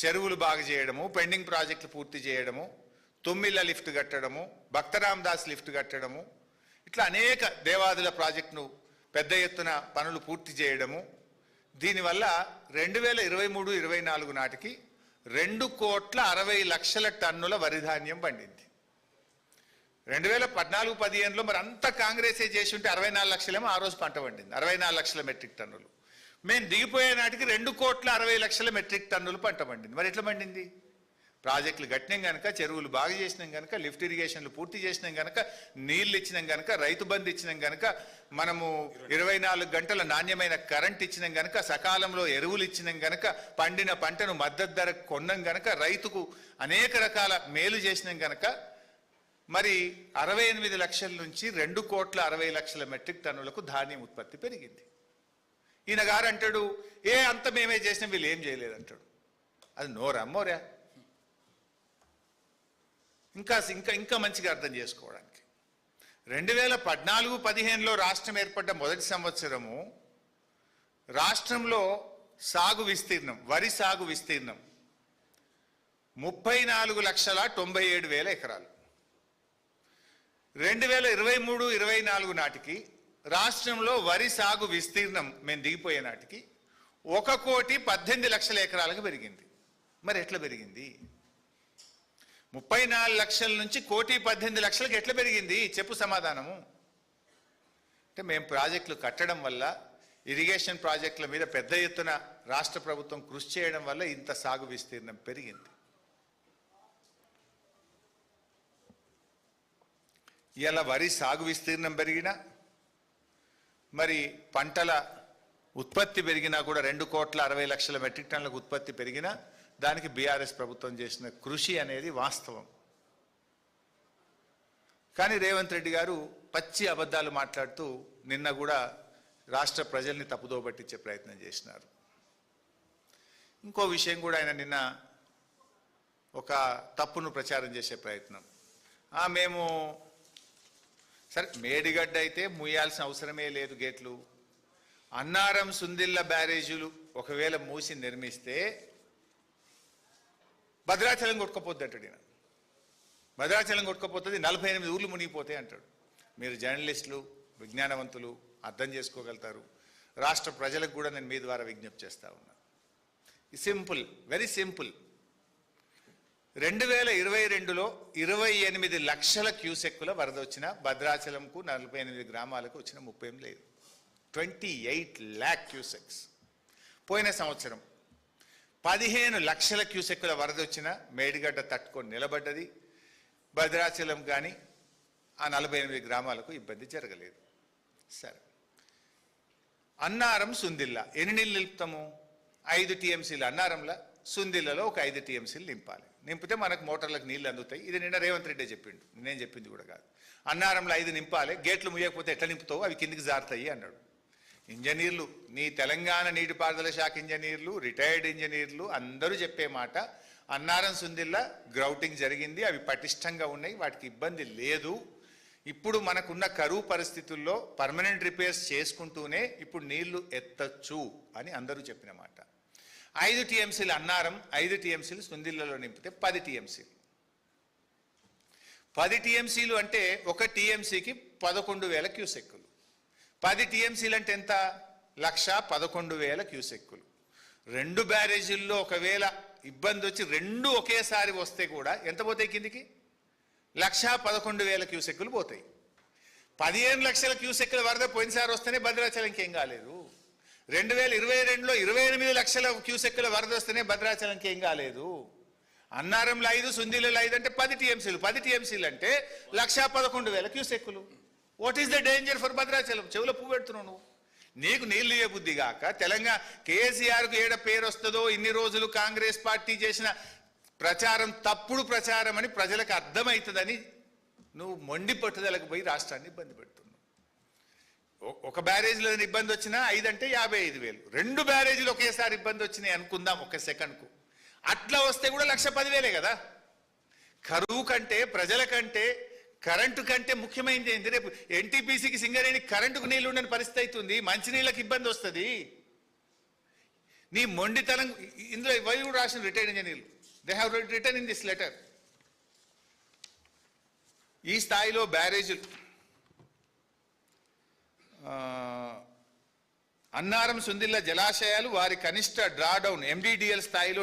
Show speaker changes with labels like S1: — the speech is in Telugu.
S1: చెరువులు బాగు చేయడము, పెండింగ్ ప్రాజెక్టులు పూర్తి చేయడము, తుమ్మిళ్ళ లిఫ్ట్ కట్టడము, భక్తరామ్ దాస్ లిఫ్ట్ కట్టడము, ఇట్లా అనేక దేవాదుల ప్రాజెక్టును పెద్ద ఎత్తున పనులు పూర్తి చేయడము. దీనివల్ల 2023-24 నాటికి 2,60,00,000 టన్నుల వరి ధాన్యం పండింది. 2014-15లో మరి అంతా కాంగ్రెసే చేసి ఉంటే 64 లక్షలేమో ఆ రోజు పంట పండింది, 64 లక్షల మెట్రిక్ టన్నులు. మేము దిగిపోయే నాటికి 2,60,00,000 మెట్రిక్ టన్నులు పంట పండింది. మరి ఎట్లా పండింది? ప్రాజెక్టులు కట్టినాం కనుక, చెరువులు బాగు చేసినాం కనుక, లిఫ్ట్ ఇరిగేషన్లు పూర్తి చేసినాం కనుక, నీళ్ళు ఇచ్చినాం కనుక, రైతు బంధు ఇచ్చినాం కనుక, మనము 24 గంటల నాణ్యమైన కరెంట్ ఇచ్చినాం కనుక, సకాలంలో ఎరువులు ఇచ్చినాం కనుక, పండిన పంటను మద్దతు ధర కొన్నాం కనుక, రైతుకు అనేక రకాల మేలు చేసినాం కనుక మరి 68 లక్షల నుంచి 2,60,00,000 మెట్రిక్ టన్నులకు ధాన్యం ఉత్పత్తి పెరిగింది. ఈయన గారు అంటాడు, అంత మేమే చేసినాం, వీళ్ళు ఏం చేయలేదు అంటాడు. అది నోరమ్మోరా. ఇంకా మంచిగా అర్థం చేసుకోవడానికి, 2014-15లో రాష్ట్రం ఏర్పడ్డ మొదటి సంవత్సరము రాష్ట్రంలో సాగు విస్తీర్ణం, వరి సాగు విస్తీర్ణం 34,97,000 ఎకరాలు. 2023-24 నాటికి రాష్ట్రంలో వరి సాగు విస్తీర్ణం మేము దిగిపోయే నాటికి 1,18,00,000 ఎకరాలకు పెరిగింది. మరి ఎట్లా పెరిగింది? 34 లక్షల నుంచి 1,18,00,000 ఎట్లా పెరిగింది? చెప్పు సమాధానము. అంటే మేము ప్రాజెక్టులు కట్టడం వల్ల, ఇరిగేషన్ ప్రాజెక్టుల మీద పెద్ద ఎత్తున రాష్ట్ర ప్రభుత్వం కృషి చేయడం వల్ల ఇంత సాగు విస్తీర్ణం పెరిగింది. ఇలా వరి సాగు విస్తీర్ణం పెరిగినా, మరి పంటల ఉత్పత్తి పెరిగినా కూడా 2,60,00,000 మెట్రిక్ టన్నులకు ఉత్పత్తి పెరిగినా దానికి బీఆర్ఎస్ ప్రభుత్వం చేసిన కృషి అనేది వాస్తవం. కానీ రేవంత్ రెడ్డి గారు పచ్చి అబద్ధాలు మాట్లాడుతూ నిన్న కూడా రాష్ట్ర ప్రజల్ని తప్పుదో పట్టించే ప్రయత్నం చేసినారు. ఇంకో విషయం కూడా ఆయన నిన్న ఒక తప్పును ప్రచారం చేసే ప్రయత్నం, మేము సరే మేడిగడ్డ అయితే మూయాల్సిన అవసరమే లేదు గేట్లు, అన్నారం సుందిళ్ళ బ్యారేజీలు ఒకవేళ మూసి నిర్మిస్తే భద్రాచలం కొట్టుకపోద్ది అంటాడు ఈయన. భద్రాచలం కొట్టుకపోతుంది, 48 ఊర్లు మునిగిపోతాయి అంటాడు. మీరు జర్నలిస్టులు, విజ్ఞానవంతులు, అర్థం చేసుకోగలుగుతారు. రాష్ట్ర ప్రజలకు కూడా నేను మీ ద్వారా విజ్ఞప్తి చేస్తా ఉన్నా. Simple, very simple. 2022లో 28 లక్షల క్యూసెక్కుల వరద వచ్చిన భద్రాచలంకు 48 గ్రామాలకు వచ్చిన 30 లేదు, 28 lakh క్యూసెక్స్. పోయిన సంవత్సరం 15 లక్షల క్యూసెక్కుల వరద వచ్చిన మేడిగడ్డ తట్టుకొని నిలబడ్డది. భద్రాచలం కానీ ఆ 48 గ్రామాలకు ఇబ్బంది జరగలేదు. సరే, అన్నారం సుందిల్ల ఎన్ని నీళ్ళు నిలుపుతాము? 5 TMCలు అన్నారంలో, సుందిల్లలో ఒక 5 TMCలు నింపాలి. నింపితే మనకు మోటార్లకు నీళ్ళు అందుతాయి. ఇది నిన్న రేవంత్ రెడ్డి చెప్పిండు, నేను చెప్పింది కూడా కాదు. అన్నారంలో 5 నింపాలి, గేట్లు ముయ్యకపోతే ఎట్లా నింపుతావు, అవి కిందికి జారుతాయి అన్నాడు. ఇంజనీర్లు, నీ తెలంగాణ నీటిపారుదల శాఖ ఇంజనీర్లు, రిటైర్డ్ ఇంజనీర్లు అందరూ చెప్పే మాట, అన్నారం సుందిల్లా గ్రౌటింగ్ జరిగింది, అవి పటిష్టంగా ఉన్నాయి, వాటికి ఇబ్బంది లేదు. ఇప్పుడు మనకున్న కరువు పరిస్థితుల్లో పర్మనెంట్ రిపేర్స్ చేసుకుంటూనే ఇప్పుడు నీళ్లు ఎత్తచ్చు అని అందరూ చెప్పిన మాట. 5 TMCలు అన్నారం, 5 TMCలు సుందిల్లలో నింపితే 10 TMCలు. 10 TMCలు అంటే ఒక TMCకి 11,000 క్యూసెక్కులు. 10 TMCలు అంటే ఎంత? 1,11,000 క్యూసెక్కులు. 2 బ్యారేజీల్లో ఒకవేళ ఇబ్బంది వచ్చి 2 ఒకేసారి వస్తే కూడా ఎంత పోతాయి కిందికి? 1,11,000 క్యూసెక్కులు పోతాయి. 15 లక్షల క్యూసెక్కుల వరద పోయినసారి వస్తేనే భద్రాచలంకి ఏం కాలేదు. 2022లో 28 లక్షల క్యూసెక్కుల వరద వస్తేనే భద్రాచలంకి ఏం కాలేదు. అన్నారంలో 5, సుందిలలో 5 అంటే 10 TMCలు. 10 TMCలు అంటే 1,11,000 క్యూసెక్కులు. What is the danger for Bhadrachalam? చెవులో పువ్వు పెడుతున్నావు నువ్వు. నీకు నీళ్లు ఏ బుద్ధి కాక తెలంగాణ కేసీఆర్కు ఏడ పేరు వస్తుందో, ఇన్ని రోజులు కాంగ్రెస్ పార్టీ చేసిన ప్రచారం తప్పుడు ప్రచారం అని ప్రజలకు అర్థమవుతుందని నువ్వు మొండి పట్టుదలకు పోయి రాష్ట్రాన్ని ఇబ్బంది పెడుతున్నావు. ఒక బ్యారేజీలో ఇబ్బంది వచ్చినా 5 అంటే 55,000. 2 బ్యారేజీలు ఒకేసారి ఇబ్బంది వచ్చినాయి అనుకుందాం ఒక సెకండ్కు, అట్లా వస్తే కూడా 1,10,000 కదా. కరువు కంటే, ప్రజల కంటే, కరెంటు కంటే ముఖ్యమైనది ఏంటి? రేపు NTPCకి సింగరేణి కరెంటుకు నీళ్లు ఉండని పరిస్థితి అవుతుంది, మంచినీళ్ళకి ఇబ్బంది వస్తుంది. నీ మొండితనం ఇందులో ఇవి కూడా రాసిన రిటైర్డ్ ఇంజనీర్లు, they have return in this letter. ఈ స్థాయిలో బ్యారేజీలు అన్నారం సుందిల్ల జలాశయాలు వారి కనిష్ట డ్రాడౌన్ MDDL స్థాయిలో